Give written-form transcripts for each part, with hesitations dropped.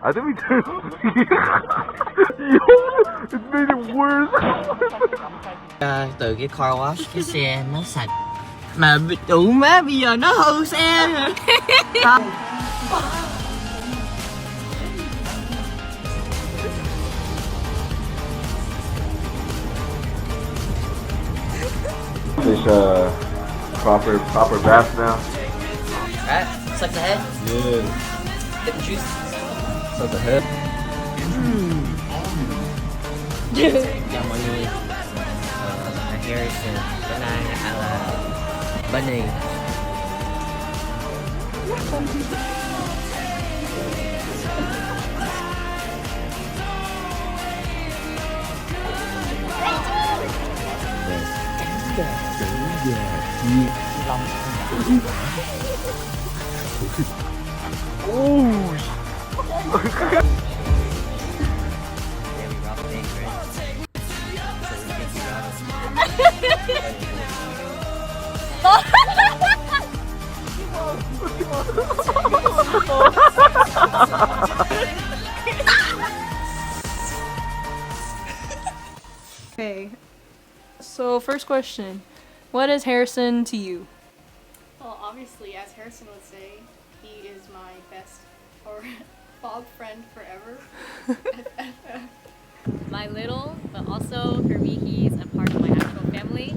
I think we turned. Yo, it made it worse. Từ cái car wash cái xe nó sạch mà đủ má bây giờ nó hư xe rồi. Fish proper bath now. Right, suck the head. Yeah. Get the juice. Suck the head. Chào mọi người. Harrison, bữa nay là Bunny. Okay, so first question, what is Harrison to you? Well, obviously, as Harrison would say, he is my best or Bob friend forever. My little, but also for me, he's a part of my actual family.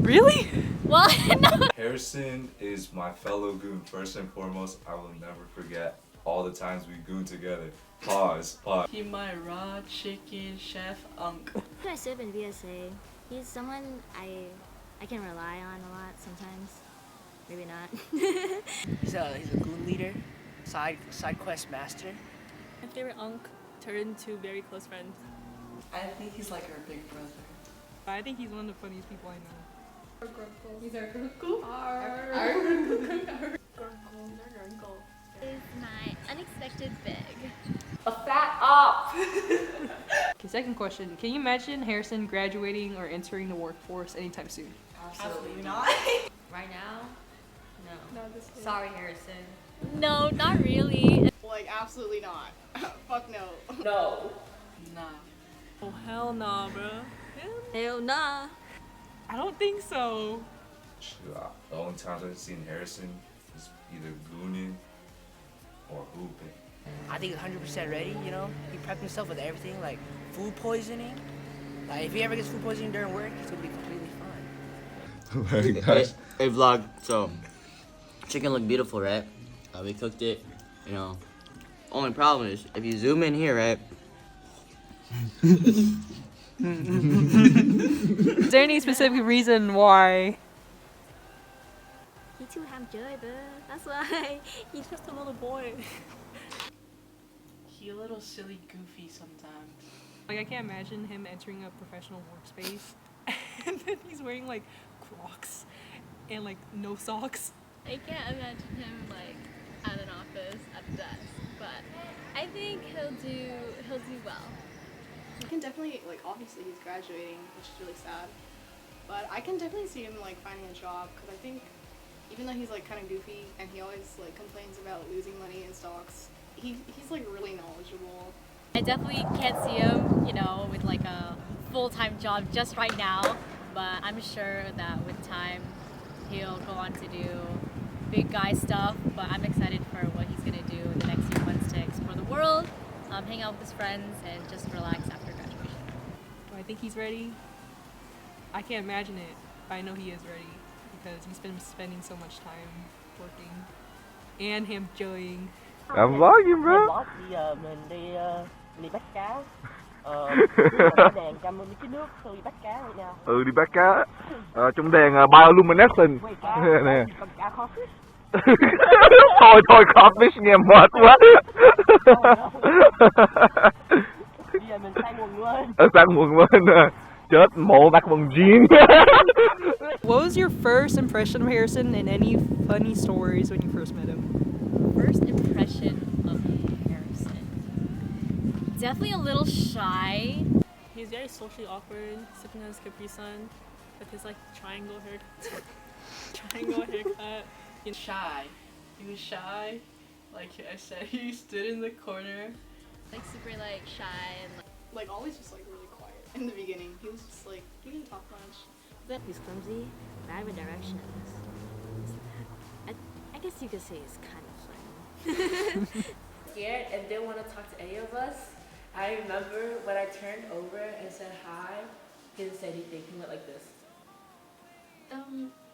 Really? Well, no. Harrison is my fellow goon. First and foremost, I will never forget all the times we gooned together. Pause. He my raw chicken chef uncle. I serve in VSA. He's someone I can rely on a lot sometimes. Maybe not. He's a goon leader, side quest master. My favorite unk turned to very close friends. I think he's like our big brother. I think he's one of the funniest people I know. He's our uncle. Our uncle. Is my unexpected big. A fat op. Okay, second question, can you imagine Harrison graduating or entering the workforce anytime soon? Absolutely not. Right now? No. Not this year. Sorry, Harrison. No, not really. Like, absolutely not. Fuck no. No. Nah. Oh hell nah, bro. Hell nah. I don't think so. The only times I've seen Harrison is either gooning or hooping. I think he's 100% ready, you know? He prepped himself with everything, like food poisoning. Like, if he ever gets food poisoning during work, he's gonna be completely fine. Very nice. Hey vlog, so chicken looked beautiful, right? We cooked it, you know. Only problem is, if you zoom in here, right? Is there any specific reason why? He too ham chơi, bro. That's why. He's just a little boy. He a little silly, goofy sometimes. Like, I can't imagine him entering a professional workspace and then he's wearing like Crocs and like no socks. I can't imagine him like at an office at a desk, but I think he'll do well. I can definitely, like, obviously he's graduating, which is really sad. But I can definitely see him, like, finding a job, because I think even though he's, like, kind of goofy and he always, like, complains about losing money in stocks, he's, like, really knowledgeable. I definitely can't see him, you know, with like a full-time job just right now, but I'm sure that with time he'll go on to do big guy stuff, but I'm excited for what he's gonna do in the next few months to explore the world, hang out with his friends, and just relax after graduation. Do I think he's ready? I can't imagine it, but I know he is ready because he's been spending so much time working and him enjoying. I'm vlogging, bro. Boss bây giờ mình đi bắt cá. Có đèn 119 nước, tôi đi bắt cá vậy nào. Ừ, đi bắt cá. Trong đèn bioluminescent. Nè. Con cá khó fish. Thôi, codfish nghe mệt quá. Bây giờ mình sang nguồn lên. Sang nguồn lên. Chết mộ mặc quần jean. What was your first impression of Harrison and any funny stories when you first met him? First impression of Harrison. Definitely a little shy. He's very socially awkward, sipping on his Capri Sun with his like triangle haircut. Shy. He was shy. Like I said, he stood in the corner. Like super like shy and Like always just like really quiet in the beginning. He was just like, he didn't talk much. He's clumsy, bad with directions. I guess you could say he's kind of funny. Scared and didn't want to talk to any of us. I remember when I turned over and said hi, he didn't say anything. He went like this.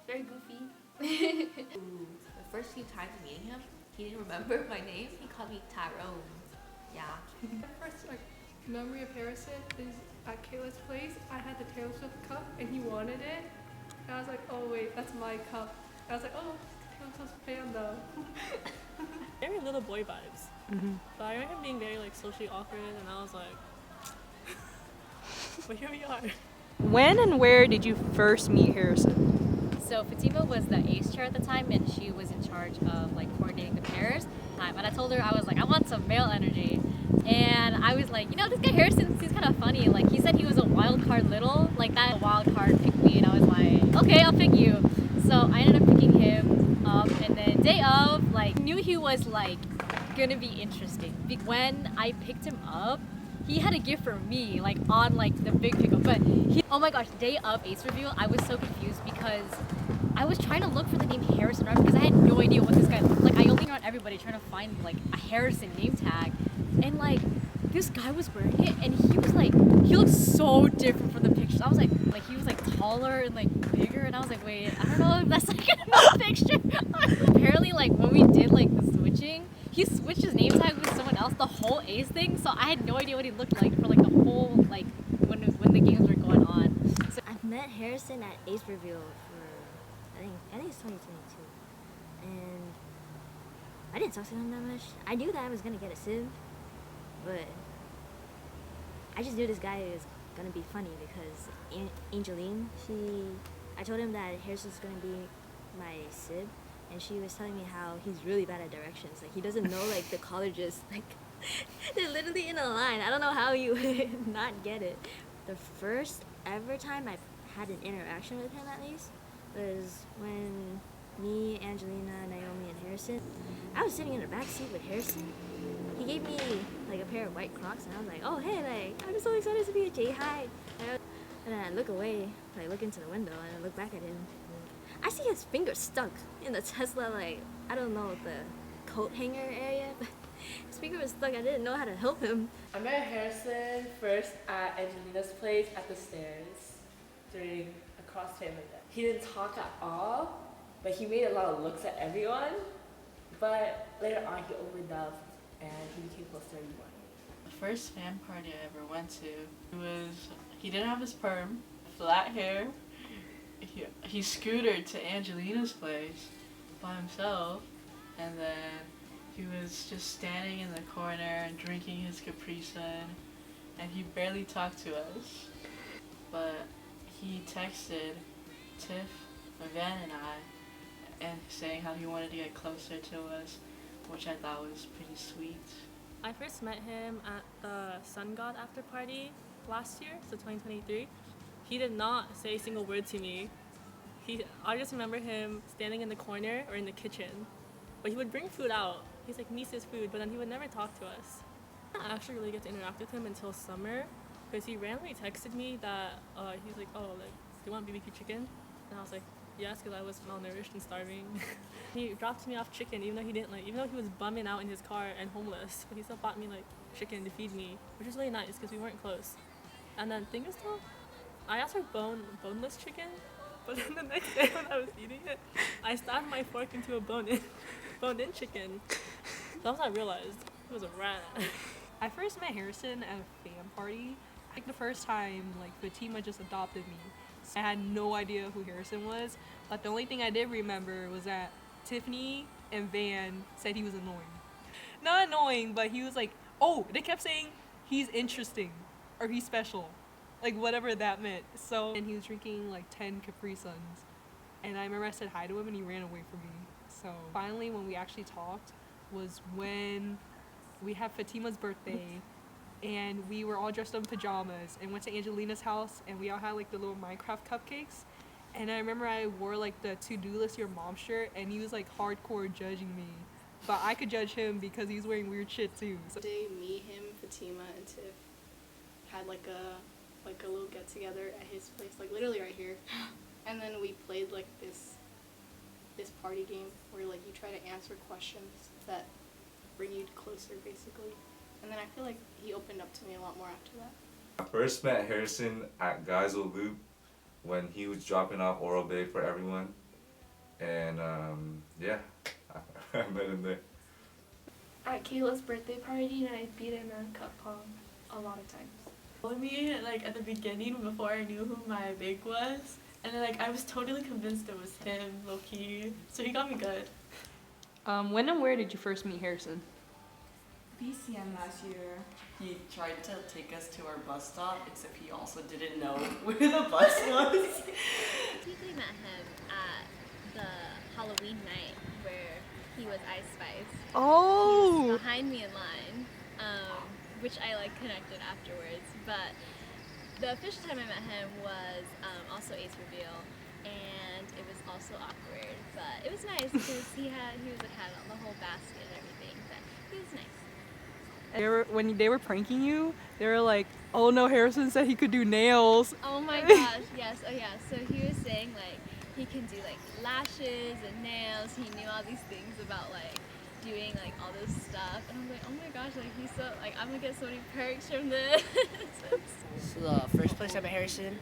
very goofy. The first few times meeting him, he didn't remember my name. He called me Tyrone. Yeah. My first like memory of Harrison is at Kayla's place. I had the Taylor Swift cup and he wanted it. And I was like, oh wait, that's my cup. And I was like, oh, Taylor Swift fan though. Very little boy vibes. But I remember him being very like socially awkward, and I was like, but here we are. When and where did you first meet Harrison? So Fatima was the ace chair at the time, and she was in charge of like coordinating the pairs. And I told her, I was like, I want some male energy. And I was like, you know, this guy Harrison seems kind of funny. Like he said he was a wild card little, like that wild card picked me, and I was like, okay, I'll pick you. So I ended up picking him up, and then day of, like, knew he was like gonna be interesting. When I picked him up, he had a gift for me, like on like the big pickup. But oh my gosh, day of ace reveal, I was so confused because I was trying to look for the name Harrison because I had no idea what this guy looked like. I only around everybody trying to find like a Harrison name tag, and like this guy was wearing it, and he was like, he looked so different from the pictures. I was like he was like taller and like bigger, and I was like, wait, I don't know if that's like in the picture. Apparently, like when we did like the switching, he switched his name tag with someone else, the whole ace thing. So I had no idea what he looked like for like the whole like when the games were going on. So I've met Harrison at Ace Reveal for I think it's 2022, and I didn't talk to him that much. I knew that I was gonna get a sim, but I just knew this guy was gonna be funny because Angeline, I told him that Harrison's gonna be my sib, and she was telling me how he's really bad at directions. Like he doesn't know like the colleges, like they're literally in a line. I don't know how you would not get it. The first ever time I had an interaction with him, at least, was when me, Angelina, Naomi, and Harrison, I was sitting in the back seat with Harrison. He gave me like a pair of white Crocs, and I was like, oh hey, like I'm so excited to be a J High. And then I look away, like look into the window, and I look back at him. I see his finger stuck in the Tesla, like I don't know, the coat hanger area, but his finger was stuck. I didn't know how to help him. I met Harrison first at Angelina's place at the stairs during a CrossFit event. He didn't talk at all, but he made a lot of looks at everyone. But later on, he opened up and he became close to everyone. The first fan party I ever went to, he didn't have his perm, flat hair. He scootered to Angelina's place by himself, and then he was just standing in the corner and drinking his Capri Sun, and he barely talked to us. But he texted Tiff, Van, and I, and saying how he wanted to get closer to us, which I thought was pretty sweet. I first met him at the Sun God after party last year, so 2023. He did not say a single word to me. I just remember him standing in the corner or in the kitchen, but he would bring food out. He's like, Misa's food, but then he would never talk to us. I didn't actually really get to interact with him until summer, because he randomly texted me that he's like, oh, like, do you want BBQ chicken? And I was like, yes, because I was malnourished and starving. He dropped me off chicken, even though he was bumming out in his car and homeless, but he still bought me like chicken to feed me, which was really nice because we weren't close. And then thing is though, I asked for boneless chicken, but then the next day when I was eating it, I stabbed my fork into a bone-in chicken. That's when I realized he was a rat. I first met Harrison at a fan party. Like the first time, like Fatima just adopted me. So I had no idea who Harrison was, but the only thing I did remember was that Tiffany and Van said he was annoying. Not annoying, but he was like, oh, they kept saying he's interesting or he's special, like whatever that meant. So, and he was drinking like 10 Capri Suns, and I remember I said hi to him and he ran away from me. So finally, when we actually talked was when we had Fatima's birthday, and we were all dressed up in pajamas and went to Angelina's house, and we all had like the little Minecraft cupcakes, And I remember I wore like the to-do list your mom shirt, and he was like hardcore judging me. But I could judge him because he's wearing weird shit too. So Day, me, him, Fatima, and Tiff had like a little get together at his place, like literally right here. And then we played like this party game where like you try to answer questions that bring you closer, basically. And then I feel like he opened up to me a lot more after that. I first met Harrison at Geisel Loop when he was dropping off Oral Bay for everyone. And yeah, I met him there. At Kayla's birthday party, and I beat him at cup pong a lot of times. Told me like at the beginning before I knew who my big was, and then like I was totally convinced it was him, low key. So he got me good. when and where did you first meet Harrison? BCM last year. He tried to take us to our bus stop, except he also didn't know where the bus was. We met him at the Halloween night where he was Ice Spice. Oh! He was behind me in line, which I like connected afterwards. But the official time I met him was also Ace Reveal, and it was also awkward. But it was nice because he had the whole basket and everything. But he was nice. When they were pranking you, they were like, "Oh no, Harrison said he could do nails." Oh my gosh, yes, oh yeah. So he was saying like he can do like lashes and nails. He knew all these things about like doing like all this stuff, and I was like, oh my gosh, like he's so like I'm gonna get so many perks from this. So the first place I met Harrison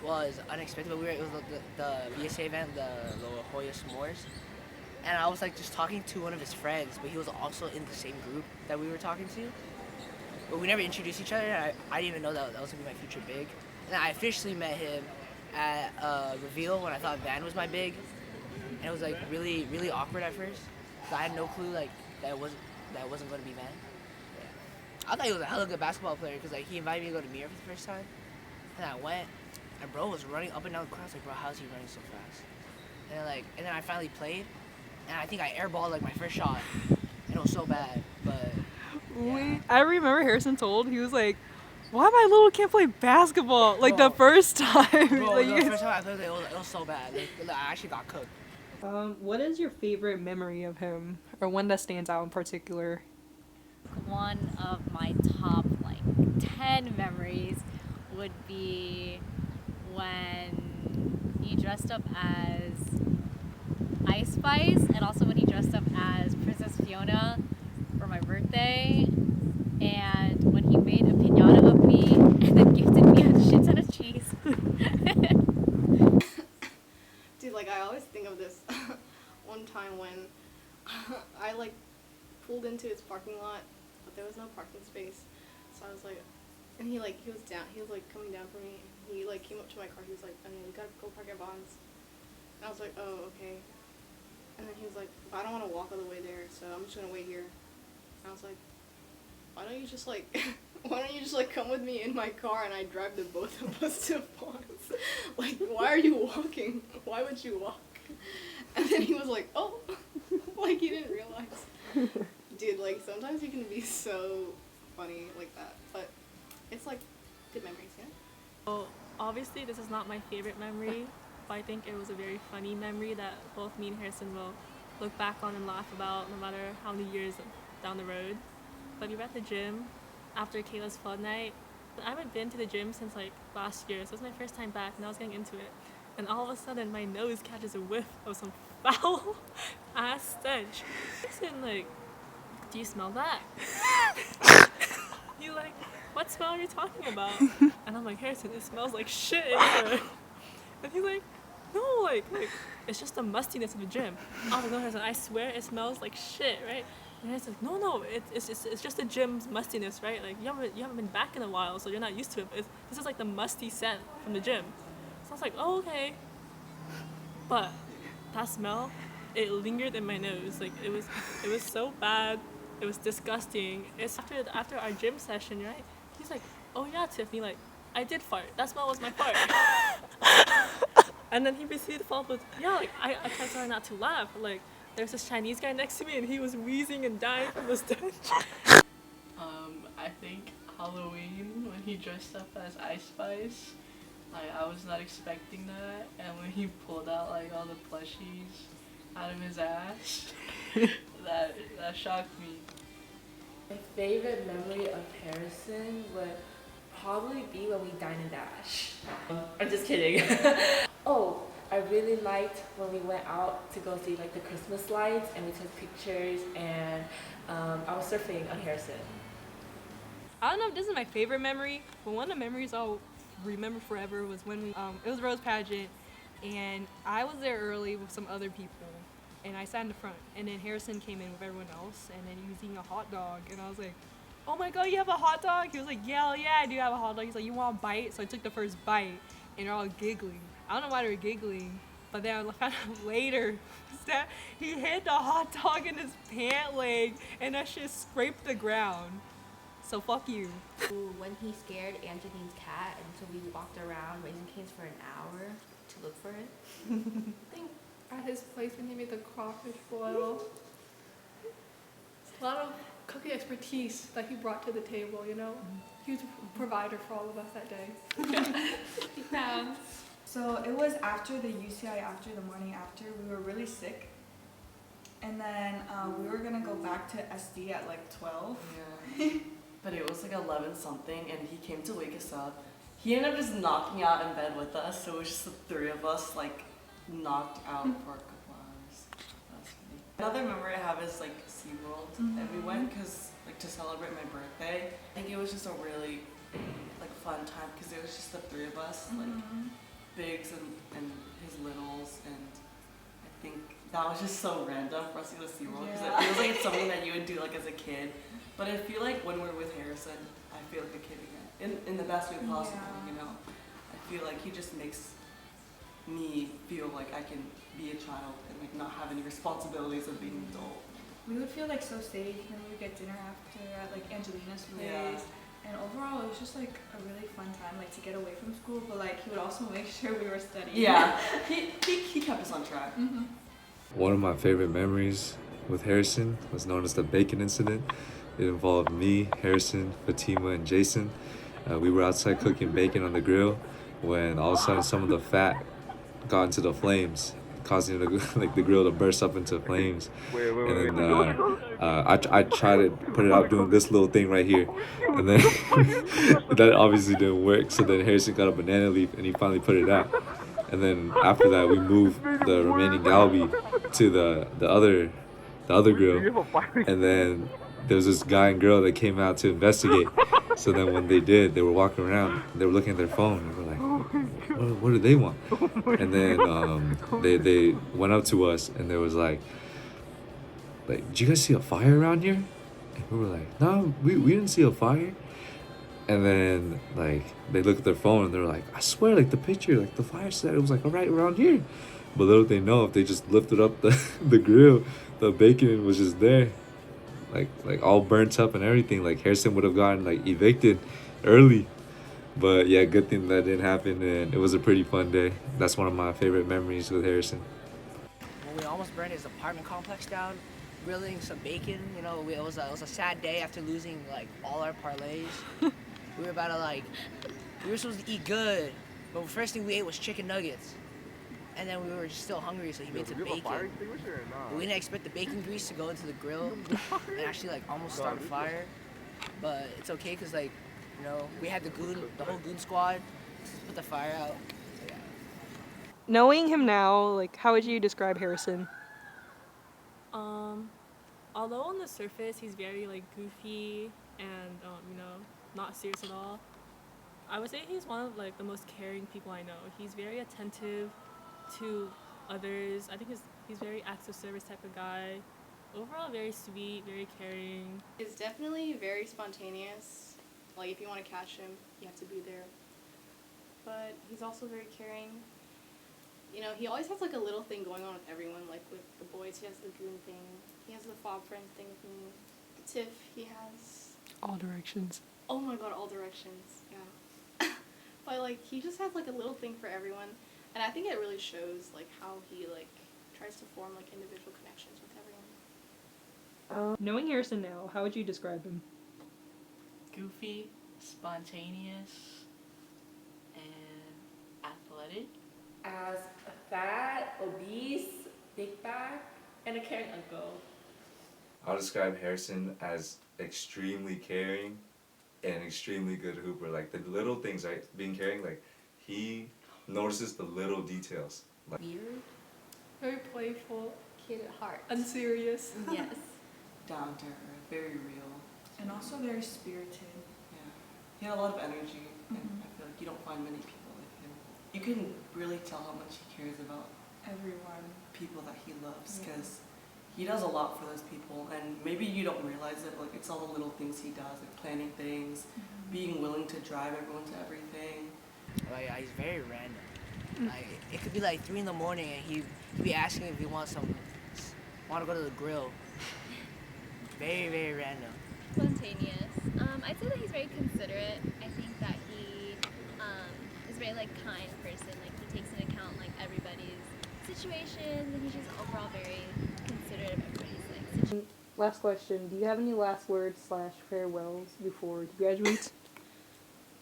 was unexpected, but it was the VSA event, the La Jolla S'mores. And I was like just talking to one of his friends, but he was also in the same group that we were talking to. But we never introduced each other, and I didn't even know that was gonna be my future big. And I officially met him at Reveal when I thought Van was my big. And it was like really, really awkward at first. So I had no clue like that it wasn't gonna be Van. Yeah. I thought he was a hella good basketball player because like he invited me to go to Mirror for the first time. And I went, and bro was running up and down the court. I was like, bro, how's he running so fast? And then I finally played. And I think I airballed like my first shot, and it was so bad. But yeah. I remember Harrison he was like, "Why my little can't play basketball?" Like Bro. the first time. Bro, like, the first time I played it was so bad. Like, I actually got cooked. What is your favorite memory of him, or one that stands out in particular? One of my top like 10 memories would be when he dressed up as Ice Spice, and also when he dressed up as Princess Fiona for my birthday, and when he made a piñata of me and then gifted me a shit ton of cheese. Dude, like I always think of this one time when I like pulled into his parking lot, but there was no parking space. So I was like, and he was coming down for me. He like came up to my car. He was like, "I mean, we gotta go park at Bonds." And I was like, "Oh, okay." And then he was like, "I don't want to walk all the way there, so I'm just gonna wait here." And I was like, "Why don't you just like come with me in my car and I drive the both of us to Bonds? Like, why are you walking? Why would you walk?" And then he was like, "Oh," like he didn't realize. Dude, like sometimes you can be so funny like that, but it's like good memories, yeah. So obviously this is not my favorite memory, but I think it was a very funny memory that both me and Harrison will look back on and laugh about no matter how many years down the road. But we were at the gym after Kayla's flood night. I haven't been to the gym since like last year, so it was my first time back and I was getting into it. And all of a sudden my nose catches a whiff of some foul ass stench. Harrison like, "Do you smell that?" He's like, "What smell are you talking about?" And I'm like, "Harrison, it smells like shit in here." And he's like, "No, like it's just the mustiness of the gym." I was like, "No, Harrison, I swear it smells like shit, right?" And Harrison's like, "No, it's just the gym's mustiness, right? Like you haven't been back in a while, so you're not used to it. But this is like the musty scent from the gym." So I was like, "Oh, okay." But that smell, it lingered in my nose. Like it was so bad. It was disgusting. It's after our gym session, right? He's like, "Oh yeah, Tiffany, like I did fart. That smell was my fart." And then he proceeded to follow up with, "Yeah, like I tried so hard not to laugh. Like there's this Chinese guy next to me and he was wheezing and dying from the stench." I think Halloween when he dressed up as Ice Spice, I was not expecting that, and when he pulled out like all the plushies out of his ass, that shocked me. My favorite memory of Harrison would probably be when we dine and dash. I'm just kidding. Oh, I really liked when we went out to go see like the Christmas lights and we took pictures and I was surfing on Harrison. I don't know if this is my favorite memory, but one of the memories I'll remember forever was when it was a rose pageant, and I was there early with some other people, and I sat in the front, and then Harrison came in with everyone else, and then he was eating a hot dog, and I was like, oh my god, you have a hot dog? He was like, yeah, I do have a hot dog. He's like, you want a bite? So I took the first bite, and they're all giggling. I don't know why they were giggling, but then I found out later that he hit the hot dog in his pant leg, and that shit scraped the ground. So fuck you. When he scared Angeline's cat, and so we walked around Raising Cane's for an hour to look for it. I think at his place when he made the crawfish boil, it's a lot of cooking expertise that he brought to the table, you know? He was a provider for all of us that day. Yeah. So it was after the UCI, after the morning after, we were really sick. And then we were gonna go back to SD at like 12. Yeah. But it was like 11 something, and he came to wake us up. He ended up just knocking out in bed with us, so it was just the three of us like knocked out for a couple hours. That's funny. Another memory I have is like SeaWorld, and we went because like to celebrate my birthday. I think it was just a really like fun time because it was just the three of us, like Biggs and his littles, and I think that was just so random for us to go to SeaWorld because it feels like it's something that you would do like as a kid. But I feel like when we're with Harrison, I feel like a kid again, in the best way possible, you know. I feel like he just makes me feel like I can be a child and like not have any responsibilities of being an adult. We would feel like so safe when we would get dinner after at like Angelina's place. Yeah. And overall, it was just like a really fun time, like to get away from school, but like he would also make sure we were studying. Yeah, he kept us on track. One of my favorite memories with Harrison was known as the bacon incident. It involved me, Harrison, Fatima, and Jason. We were outside cooking bacon on the grill when all of a sudden some of the fat got into the flames, causing the grill to burst up into flames. And then I tried to put it out doing this little thing right here, and then that obviously didn't work. So then Harrison got a banana leaf and he finally put it out. And then after that, we moved the remaining galbi to the other grill, and then there was this guy and girl that came out to investigate. So then when they did, they were walking around, they were looking at their phone, and we're like, what do they want? And then they went up to us, and there was like, did you guys see a fire around here? And we were like, no, we didn't see a fire. And then like they looked at their phone and they're like, I swear, like the picture, like the fire said it was like right around here. But little they know, if they just lifted up the grill, the bacon was just there, like all burnt up and everything. Like Harrison would have gotten like evicted early. But yeah, good thing that didn't happen, and it was a pretty fun day. That's one of my favorite memories with Harrison. When we almost burned his apartment complex down, grilling some bacon, you know, it was a sad day after losing like all our parlays. We were about to we were supposed to eat good, but the first thing we ate was chicken nuggets. And then we were just still hungry, so he made some bacon. But we didn't expect the bacon grease to go into the grill and actually like almost start a fire. But it's okay, because like, you know, we had the whole goon squad to put the fire out. So, yeah. Knowing him now, like, how would you describe Harrison? Although on the surface he's very like goofy and you know, not serious at all, I would say he's one of like the most caring people I know. He's very attentive to others. I think he's very acts of service type of guy. Overall, very sweet, very caring. He's definitely very spontaneous. Like, if you want to catch him, you have to be there. But he's also very caring. You know, he always has like a little thing going on with everyone. Like with the boys, he has the goon thing. He has the fob friend thing with me. Tiff, he has All Directions. Oh my god, All Directions. Yeah. But like, he just has like a little thing for everyone. And I think it really shows like how he like tries to form like individual connections with everyone. Knowing Harrison now, how would you describe him? Goofy, spontaneous, and as a fat, obese, big back, and a caring uncle. I'll describe Harrison as extremely caring and extremely good hooper. Like the little things, right? Being caring, like he notices the little details. Like Weird. Very playful. Kid at heart. Unserious. Yes. Down to earth, very real. And also very spirited. Yeah. He had a lot of energy, and I feel like you don't find many people like him. You can really tell how much he cares about Everyone. people that he loves, Yeah. because he does a lot for those people, and maybe you don't realize it, but like it's all the little things he does, like planning things, being willing to drive everyone to everything. Like, he's very random. Like, it could be like 3 in the morning and he'd be asking if we want to go to the grill. Very, very random. Spontaneous. I'd say that he's very considerate. I think that he is a very like kind person. Like he takes into account like everybody's situations, and he's just overall very considerate of everybody's like situations. Last question. Do you have any last words / farewells before you graduate?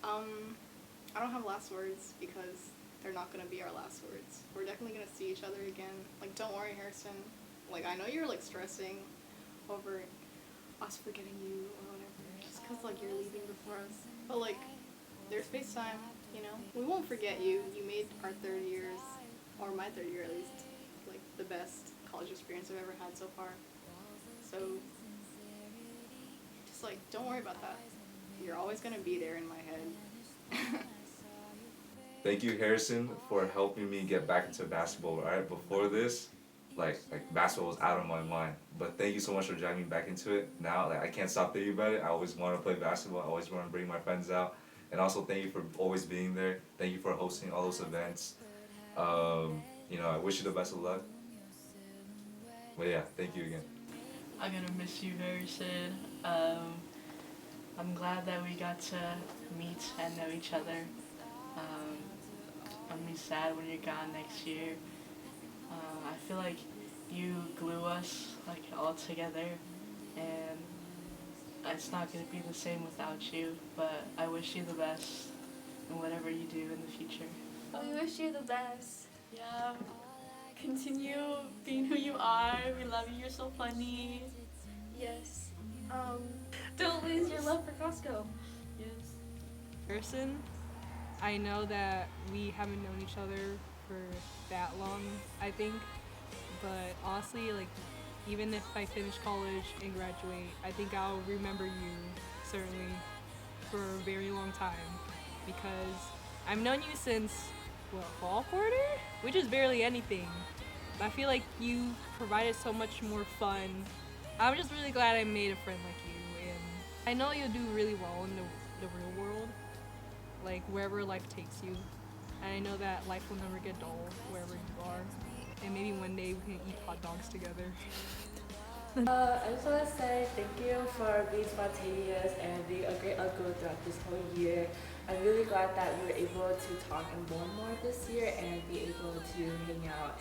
I don't have last words because they're not gonna be our last words. We're definitely gonna see each other again. Like, don't worry, Harrison. Like, I know you're like stressing over us forgetting you or whatever, just cause like you're leaving before us. But like, there's FaceTime, you know. We won't forget you. You made our 3rd years, or my 3rd year at least, like the best college experience I've ever had so far. So, just like, don't worry about that. You're always gonna be there in my head. thank you, Harrison, for helping me get back into basketball. All right, before this, like basketball was out of my mind. But thank you so much for dragging me back into it. Now, like I can't stop thinking about it. I always want to play basketball. I always want to bring my friends out. And also, thank you for always being there. Thank you for hosting all those events. You know, I wish you the best of luck. But yeah, thank you again. I'm gonna miss you, Harrison. I'm glad that we got to meet and know each other. I'm gonna be sad when you're gone next year. I feel like you glue us like all together, and it's not gonna be the same without you. But I wish you the best in whatever you do in the future. We wish you the best. Yeah. Continue being who you are. We love you. You're so funny. Yes. Don't lose your love for Costco. Yes. Harrison, I know that we haven't known each other for that long, I think, but honestly, like, even if I finish college and graduate, I think I'll remember you, certainly, for a very long time, because I've known you since, fall quarter? Which is barely anything. But I feel like you provided so much more fun. I'm just really glad I made a friend like you, and I know you'll do really well in the real world, like wherever life takes you. And I know that life will never get dull wherever you are, and maybe one day we can eat hot dogs together. I just want to say thank you for being spontaneous and being a great uncle throughout this whole year. I'm really glad that we were able to talk and bond more this year and be able to hang out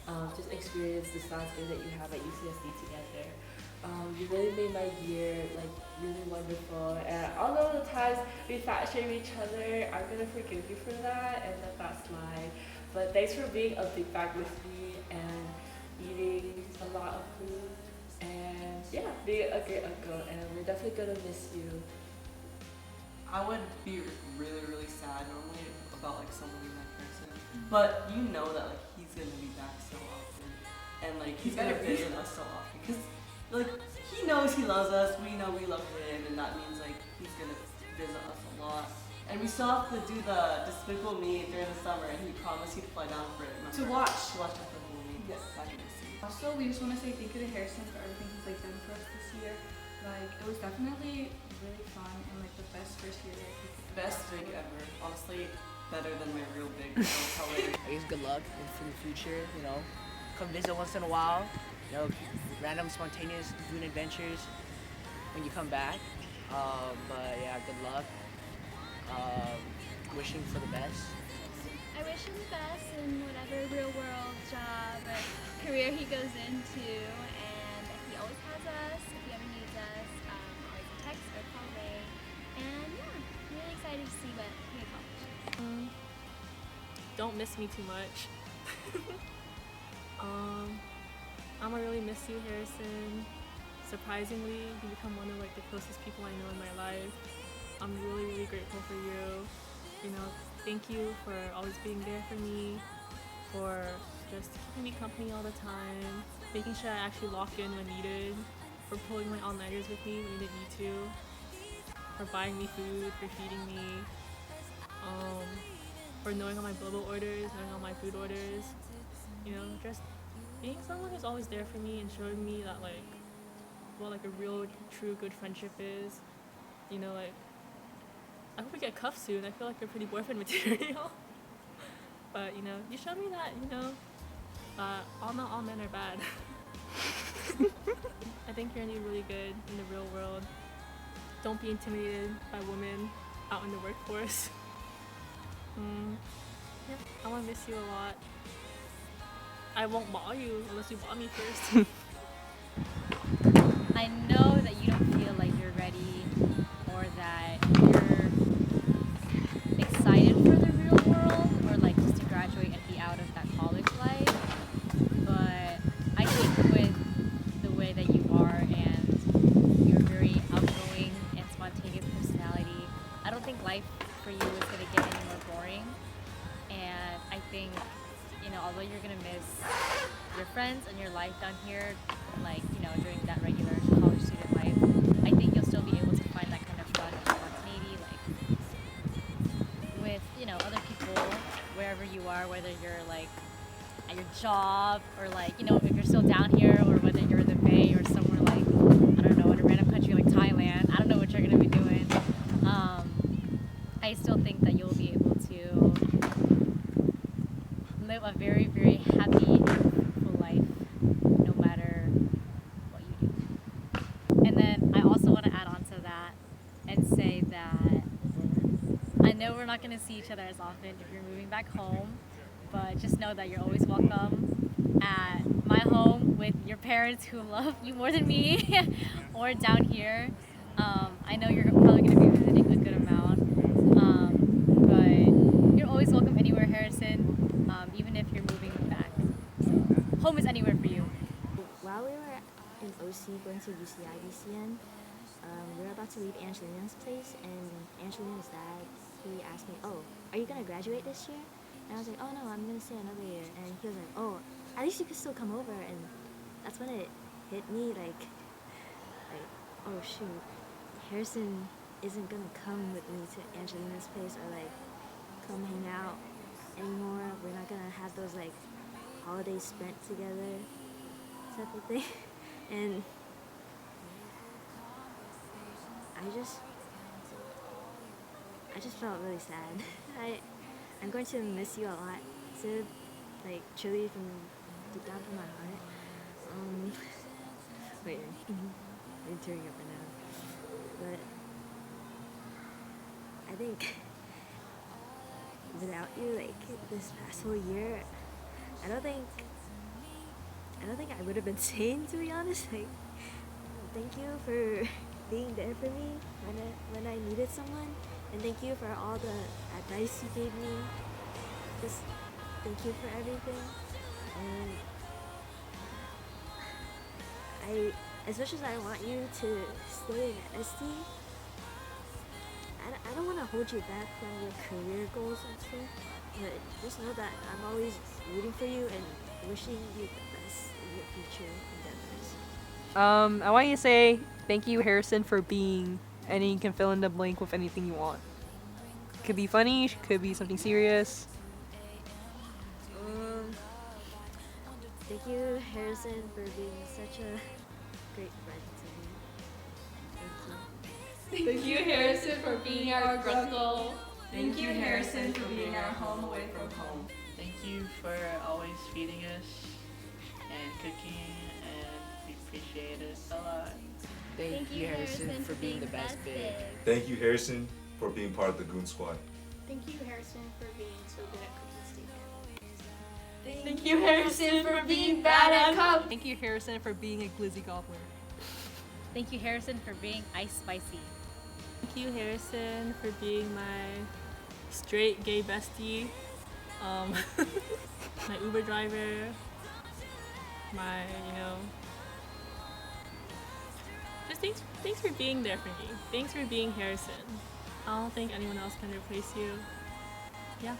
and just experience the soundscape that you have at UCSD together. You really made my year like really wonderful, and although the times we fat shame each other, I'm gonna forgive you for that and let that slide. But thanks for being a big bag with me and eating a lot of food and yeah, being a great uncle, and we're definitely gonna miss you. I would be really, really sad normally about like someone leaving that person, but you know that like he's gonna be back so often, and like he's gonna visit us so often because like he knows he loves us, we know we love him, and that means like he's gonna visit us a lot. And we still have to do the Despicable Me during the summer, and he promised he'd fly down for it. Remember? To watch. Despicable Me. Yes. Back in DC. Also, we just want to say thank you to Harrison for everything he's like done for us this year. Like, it was definitely really fun and like the best first year that we could. Best big ever. Honestly, better than my real big. I'll tell later. I guess good luck for the future, you know. Come visit once in a while, you know, random spontaneous doing adventures when you come back. But yeah, good luck. Wishing for the best. I wish him the best in whatever real world job or career he goes into, and he always has us. If he ever needs us, always a text or call Ray. And yeah, I'm really excited to see what he accomplishes. don't miss me too much. I'm gonna really miss you, Harrison. Surprisingly, you become one of like the closest people I know in my life. I'm really, really grateful for you. You know, thank you for always being there for me, for just keeping me company all the time, making sure I actually lock in when needed, for pulling my all-nighters with me when you didn't need to, for buying me food, for feeding me, for knowing all my bubble orders, knowing all my food orders. You know, just being someone who's always there for me and showing me that like what like a real, true, good friendship is. You know, like I hope we get cuffed soon. I feel like you're pretty boyfriend material. But you know, you showed me that not all men are bad. I think you're gonna do really good in the real world. Don't be intimidated by women out in the workforce. Yeah, I wanna miss you a lot. I won't ball you unless you ball me first. I know that you don't feel like you're ready or that you're excited for the real world or like just to graduate and be out of that college life. But I think with the way that you are and your very outgoing and spontaneous personality, I don't think life for you is going to get any more boring. And I think, you know, although you're going to miss your friends and your life down here, like, you know, during that regular college student life, I think you'll still be able to find that kind of fun and spontaneity, like, with, you know, other people, wherever you are, whether you're, like, at your job, or, like, you know, if you're still down here, or whether you're in the Bay, or somewhere, like, I don't know, in a random country like Thailand. I don't know what you're going to be doing. I still think that you'll be able to live a very, very happy and fruitful life, no matter what you do. And then I also want to add on to that and say that I know we're not going to see each other as often if you're moving back home, but just know that you're always welcome at my home with your parents who love you more than me, or down here. I know you're probably going to be visiting a good amount, but you're always welcome anywhere, Harrison, even if you're moving back. So, home is anywhere for you. While we were in OC going to UCI-BCN, we were about to leave Angelina's place, and Angelina's dad, he asked me, "Oh, are you going to graduate this year?" And I was like, "Oh no, I'm going to stay another year." And he was like, "Oh, at least you can still come over." And that's when it hit me, like, oh shoot, Harrison isn't going to come with me to Angelina's place or like come hang out anymore. We're not going to have those like holidays spent together type of thing. And I just felt really sad. I'm going to miss you a lot, Sid, like truly from deep down from my heart. Wait, I'm tearing up right now. But I think without you, like this past whole year, I don't think I would have been sane, to be honest. Like, thank you for being there for me when I needed someone, and thank you for all the advice you gave me. Just thank you for everything. And as much as I want you to stay in SD, I don't want to hold you back from your career goals and stuff, but just know that I'm always rooting for you and wishing you the best in your future endeavors. I want you to say thank you, Harrison, for being, and you can fill in the blank with anything you want. Could be funny, could be something serious. Thank you, Harrison, for being such a great friend to me. Thank you, Harrison, for being our grunkle. Thank you, Harrison, for being our home away from home. Thank you for always feeding us and cooking, and we appreciate it a lot. Thank you, Harrison, for being the best big. Thank you, Harrison, for being part of the Goon Squad. Thank you, Harrison, for being so good at cooking steak. Thank you, Harrison, for being bad at cup. Thank you, Harrison, for being a glizzy gobbler. Thank you, Harrison, for being ice spicy. Thank you, Harrison, for being my straight gay bestie. my Uber driver, my, just thanks for being there for me. Thanks for being Harrison. I don't think anyone else can replace you. Yeah.